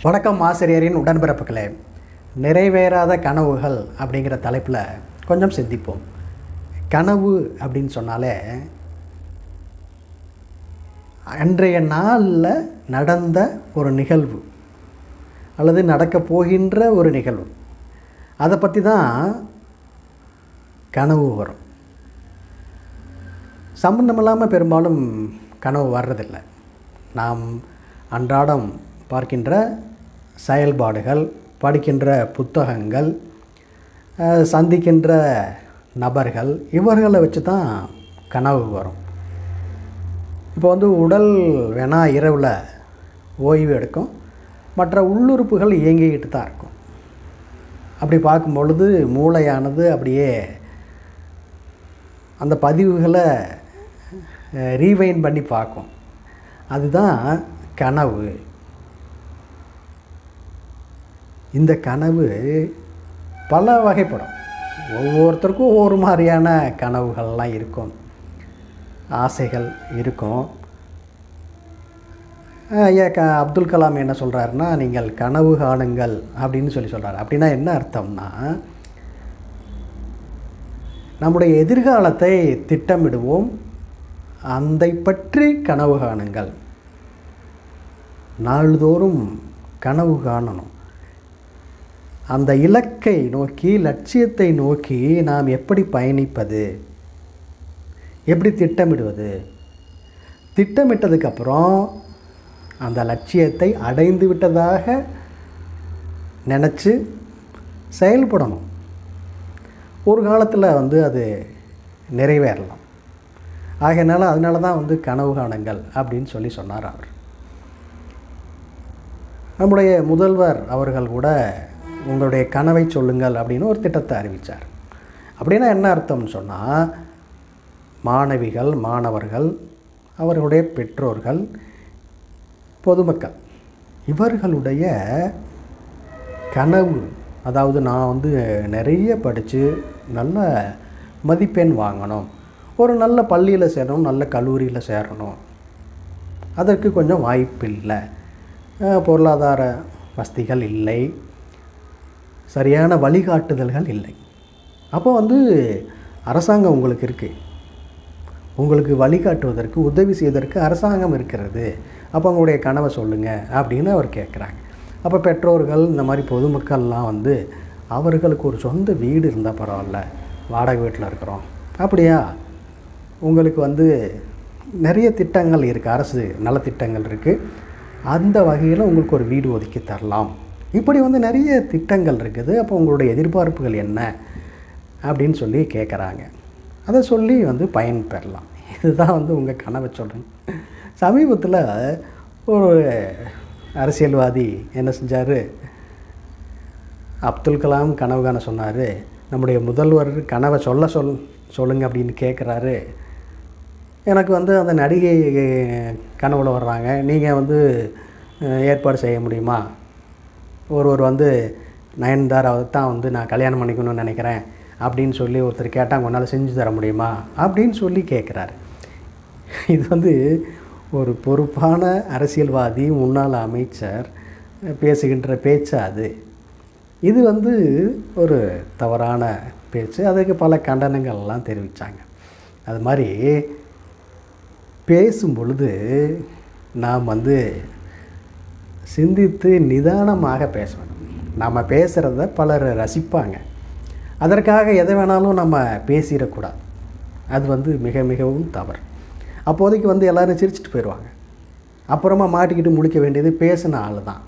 வணக்கம் ஆசிரியரின் உடன்பிறப்புகளே. நிறைவேறாத கனவுகள் அப்படிங்கிற தலைப்பில் கொஞ்சம் சிந்திப்போம். கனவு அப்படின்னு சொன்னாலே அன்றைய நாளில் நடந்த ஒரு நிகழ்வு அல்லது நடக்கப் போகின்ற ஒரு நிகழ்வு, அதை பற்றி தான் கனவு வரும். சம்பந்தமில்லாமல் பெரும்பாலும் கனவு வர்றதில்லை. நாம் அன்றாடம் பார்க்கின்ற செயல்பாடுகள், படிக்கின்ற புத்தகங்கள், சந்திக்கின்ற நபர்கள், இவர்களை வச்சு தான் கனவு வரும். இப்போ உடல் வேணால் இரவில் ஓய்வு எடுக்கும், மற்ற உள்ளுறுப்புகள் இயங்கிக்கிட்டு தான் இருக்கும். அப்படி பார்க்கும் பொழுது மூளையானது அப்படியே அந்த பதிவுகளை ரீவைண்ட் பண்ணி பார்க்கும். அதுதான் கனவு. இந்த கனவு பல வகைப்படும். ஒவ்வொருத்தருக்கும் ஒவ்வொரு மாதிரியான கனவுகள்லாம் இருக்கும், ஆசைகள் இருக்கும். ஐயா அப்துல் கலாம் என்ன சொல்கிறாருன்னா, நீங்கள் கனவு காணுங்கள் அப்படின்னு சொல்கிறார். அப்படின்னா என்ன அர்த்தம்னா, நம்முடைய எதிர்காலத்தை திட்டமிடுவோம், அதை பற்றி கனவு காணுங்கள். நாள்தோறும் கனவு காணணும். அந்த இலக்கை நோக்கி, லட்சியத்தை நோக்கி நாம் எப்படி பயணிப்பது, எப்படி திட்டமிடுவது, திட்டமிட்டதுக்கப்புறம் அந்த லட்சியத்தை அடைந்து விட்டதாக நினச்சி செயல்படணும். ஒரு காலத்தில் அது நிறைவேறலாம். அதனால தான் கனவு காணுங்கள் அப்படின்னு சொன்னார் அவர். நம்முடைய முதல்வர் அவர்கள் கூட உங்களுடைய கனவை சொல்லுங்கள் அப்படின்னு ஒரு திட்டத்தை அறிவித்தார். அப்படின்னா என்ன அர்த்தம்னு சொன்னால், மாணவிகள், மாணவர்கள், அவர்களுடைய பெற்றோர்கள், பொதுமக்கள், இவர்களுடைய கனவு, அதாவது நான் நிறைய படித்து நல்ல மதிப்பெண் வாங்கணும், ஒரு நல்ல பள்ளியில் சேரணும், நல்ல கல்லூரியில் சேரணும், அதற்கு கொஞ்சம் வாய்ப்பு இல்லை, பொருளாதார வசதிகள் இல்லை, சரியான வழிகாட்டுதல்கள் இல்லை. அப்போ அரசாங்கம் உங்களுக்கு இருக்குது, உங்களுக்கு வழிகாட்டுவதற்கு, உதவி செய்வதற்கு அரசாங்கம் இருக்கிறது. அப்போ உங்களுடைய கனவை சொல்லுங்கள் அப்படின்னு அவர் கேட்குறாங்க. அப்போ பெற்றோர்கள், இந்த மாதிரி பொதுமக்கள்லாம் அவர்களுக்கு ஒரு சொந்த வீடு இருந்தால் பரவாயில்ல, வாடகை வீட்டில் இருக்கிறோம், அப்படியா, உங்களுக்கு நிறைய திட்டங்கள் இருக்குது, அரசு நலத்திட்டங்கள் இருக்குது, அந்த வகையில் உங்களுக்கு ஒரு வீடு ஒதுக்கி தரலாம், இப்படி நிறைய திட்டங்கள் இருக்குது. அப்போ உங்களுடைய எதிர்பார்ப்புகள் என்ன அப்படின்னு சொல்லி கேட்குறாங்க. அதை சொல்லி பயன் பெறலாம். இதுதான் உங்கள் கனவை சொல்கிறேன். சமீபத்தில் ஒரு அரசியல்வாதி என்ன செஞ்சார், அப்துல் கலாம் கனவு காண சொன்னார். நம்முடைய முதல்வர் கனவை சொல்லுங்க அப்படின்னு கேட்குறாரு. எனக்கு அந்த நடிகை கனவுல வர்றாங்க, நீங்கள் ஏற்பாடு செய்ய முடியுமா, ஒருவர் நயன்தாராவை தான் நான் கல்யாணம் பண்ணிக்கணும்னு நினைக்கிறேன் அப்படின்னு சொல்லி ஒருத்தர் கேட்டால் உன்னால் செஞ்சு தர முடியுமா அப்படின்னு சொல்லி கேட்குறாரு. இது ஒரு பொறுப்பான அரசியல்வாதி, முன்னாள் அமைச்சர் பேசுகின்ற பேச்சு அது. இது ஒரு தவறான பேச்சு. அதுக்கு பல கண்டனங்கள்லாம் தெரிவித்தாங்க. அது மாதிரி பேசும் பொழுது நாம் சிந்தித்து நிதானமாக பேசணும். நம்ம பேசுகிறத பலர் ரசிப்பாங்க. அதற்காக எதை வேணாலும் நம்ம பேசிடக்கூடாது. அது மிக மிகவும் தவறு. அப்போதைக்கு எல்லோரும் சிரிச்சிட்டு போயிடுவாங்க. அப்புறமா மாட்டிக்கிட்டு முடிக்க வேண்டியது பேசின ஆள் தான்.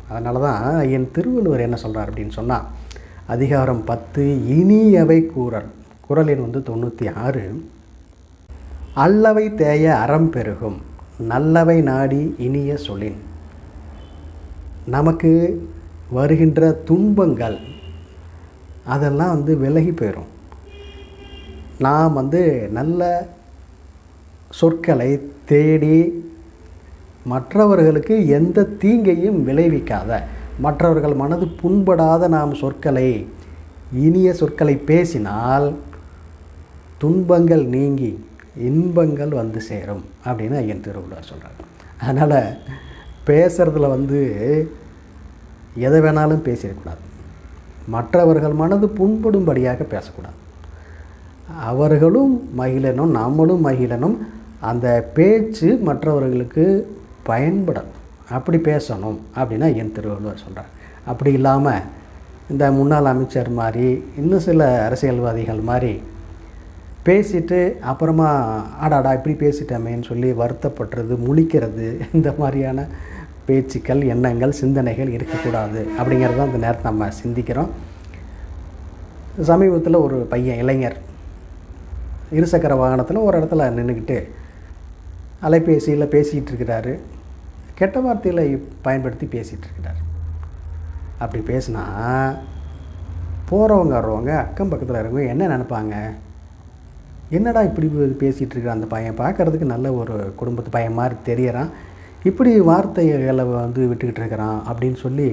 அதனால தான் என் திருவள்ளுவர் என்ன சொல்கிறார் அப்படின்னு சொன்னால், அதிகாரம் 10 இனியவை கூறல், குறள் எண் 96, அல்லவை தேய அறம் பெருகும், நல்லவை நாடி இனிய சொலின். நமக்கு வருகின்ற துன்பங்கள் அதெல்லாம் விலகி போயிடும். நாம் நல்ல சொற்களை தேடி மற்றவர்களுக்கு எந்த தீங்கையும் விளைவிக்காத, மற்றவர்கள் மனது புண்படாத நாம் சொற்களை, இனிய சொற்களை பேசினால் துன்பங்கள் நீங்கி இன்பங்கள் சேரும் அப்படின்னு ஐயன் திருவள்ளுவர் சொல்கிறார். அதனால் பேசுகிறதுல எதை வேணாலும் பேசிடக்கூடாது. மற்றவர்கள் மனது புண்படும்படியாக பேசக்கூடாது. அவர்களும் மகிழணும், நாமளும் மகிழணும். அந்த பேச்சு மற்றவர்களுக்கு பயன்படணும். அப்படி பேசணும் அப்படின்னா என் திருவள்ளுவர் சொல்கிறார். அப்படி இல்லாமல் இந்த முன்னாள் அமைச்சர் மாதிரி இன்னும் சில அரசியல்வாதிகள் மாதிரி பேசிட்டு அப்புறமா ஆடாடா இப்படி பேசிட்டமேன்னு சொல்லி வருத்தப்படுறது, முழிக்கிறது, இந்த மாதிரியான பேச்சுக்கள், எண்ணங்கள், சிந்தனைகள் இருக்கக்கூடாது அப்படிங்கிறது தான் இந்த நேரத்தை நம்ம சிந்திக்கிறோம். சமீபத்தில் ஒரு பையன், இளைஞர், இருசக்கர வாகனத்தில் ஒரு இடத்துல நின்றுக்கிட்டு அலைபேசியில் பேசிகிட்டு இருக்கிறாரு. கெட்ட வார்த்தைகளை பயன்படுத்தி பேசிகிட்டு இருக்கிறார். அப்படி பேசினா போகிறவங்க வர்றவங்க அக்கம் பக்கத்தில் இருக்கவங்க என்ன நினைப்பாங்க? என்னடா இப்படி பேசிகிட்டு இருக்கிற அந்த பையன், பார்க்குறதுக்கு நல்ல ஒரு குடும்பத்து பையன் மாதிரி தெரியறான், இப்படி வார்த்தைகளை விட்டுக்கிட்டு இருக்கிறான் அப்படின்னு சொல்லி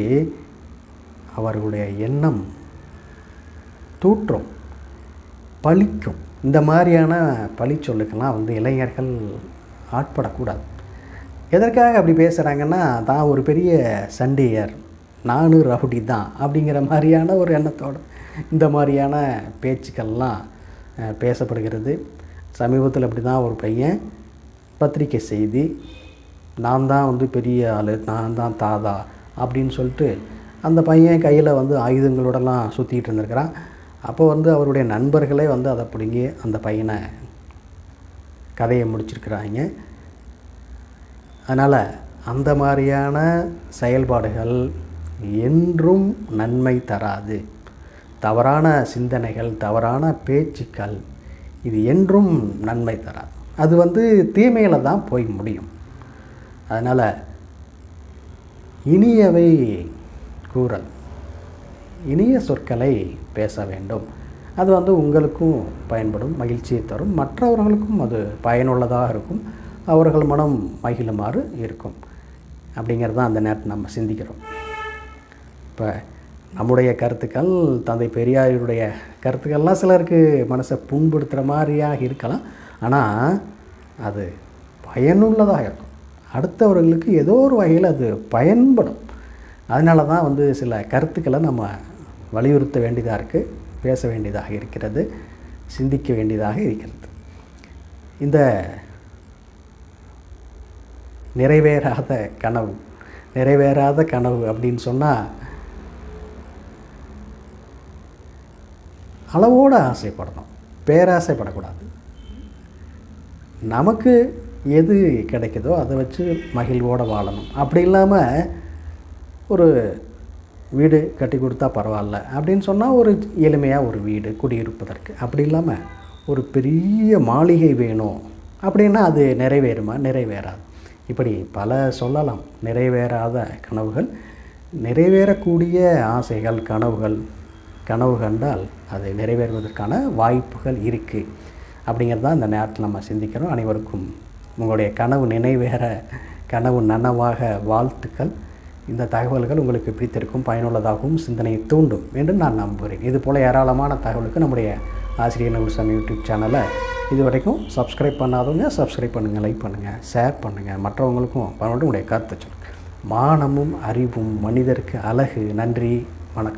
அவர்களுடைய எண்ணம் தூற்றும், பழிக்கும். இந்த மாதிரியான பழிச்சொல்லுக்கெல்லாம் இளைஞர்கள் ஆட்படக்கூடாது. எதற்காக அப்படி பேசுகிறாங்கன்னா, தான் ஒரு பெரிய சண்டியர், நானும் ரவுடி தான் அப்படிங்கிற மாதிரியான ஒரு எண்ணத்தோடு இந்த மாதிரியான பேச்சுக்கள்லாம் பேசப்படுகிறது. சமீபத்தில் அப்படி தான் ஒரு பையன் பத்திரிக்கை செய்தி, நான் தான் பெரிய ஆள், நான் தான் தாதா அப்படின்னு சொல்லிட்டு அந்த பையன் கையில் ஆயுதங்களோடலாம் சுற்றிக்கிட்டு இருந்திருக்கிறான். அப்போ அவருடைய நண்பர்களே அதை பிடுங்கி அந்த பையனை கதையை முடிச்சிருக்கிறாங்க. அதனால் அந்த மாதிரியான செயல்பாடுகள் என்றும் நன்மை தராது. தவறான சிந்தனைகள், தவறான பேச்சுக்கள், இது என்றும் நன்மை தராது. அது தீமையில் தான் போய் முடியும். அதனால் இனியவை கூறல், இனிய சொற்களை பேச வேண்டும். அது உங்களுக்கும் பயன்படும், மகிழ்ச்சியை தரும், மற்றவர்களுக்கும் அது பயனுள்ளதாக இருக்கும், அவர்கள் மனம் மகிழுமாறு இருக்கும். அப்படிங்கிறது தான் அந்த நேரத்தை நம்ம சிந்திக்கிறோம். இப்போ நம்முடைய கருத்துக்கள், தந்தை பெரியாருடைய கருத்துக்கள்லாம் சிலருக்கு மனசை புண்படுத்துகிற மாதிரியாக இருக்கலாம். ஆனால் அது பயனுள்ளதாக இருக்கும், அடுத்தவர்களுக்கு ஏதோ ஒரு வகையில் அது பயன்படும். அதனால தான் சில கருத்துக்களை நம்ம வலியுறுத்த வேண்டியதாக இருக்குது, பேச வேண்டியதாக இருக்கிறது, சிந்திக்க வேண்டியதாக இருக்கிறது. இந்த நிறைவேறாத கனவு அப்படின்னு சொன்னால் அளவோடு ஆசைப்படணும், பேராசைப்படக்கூடாது. நமக்கு எது கிடைக்குதோ அதை வச்சு மகிழ்வோடு வாழணும். அப்படி இல்லாமல் ஒரு வீடு கட்டி கொடுத்தா பரவாயில்ல அப்படின்னு சொன்னால் ஒரு எளிமையாக ஒரு வீடு குடியிருப்பதற்கு, அப்படி இல்லாமல் ஒரு பெரிய மாளிகை வேணும் அப்படின்னா அது நிறைவேறுமா? நிறைவேறாது. இப்படி பல சொல்லலாம். நிறைவேறாத கனவுகள், நிறைவேறக்கூடிய ஆசைகள், கனவு கண்டால் அது நிறைவேறுவதற்கான வாய்ப்புகள் இருக்குது. அப்படிங்கிறது தான் இந்த நேரத்தில் நம்ம சிந்திக்கிறோம். அனைவருக்கும் உங்களுடைய கனவு நிறைவேற, கனவு நனவாக வாழ்த்துக்கள். இந்த தகவல்கள் உங்களுக்கு பிடித்திருக்கும், பயனுள்ளதாகவும் சிந்தனையை தூண்டும் என்று நான் நம்புகிறேன். இதுபோல் ஏராளமான தகவலுக்கு நம்முடைய ஆசிரியர் நகுல்சாமி யூடியூப் சேனலை இதுவரைக்கும் சப்ஸ்கிரைப் பண்ணாதவங்க சப்ஸ்கிரைப் பண்ணுங்கள், லைக் பண்ணுங்கள், ஷேர் பண்ணுங்கள், மற்றவங்களுக்கும் உங்களுடைய கருத்தை சொல்லுங்கள். மானமும் அறிவும் மனிதருக்கு அழகு. நன்றி, வணக்கம்.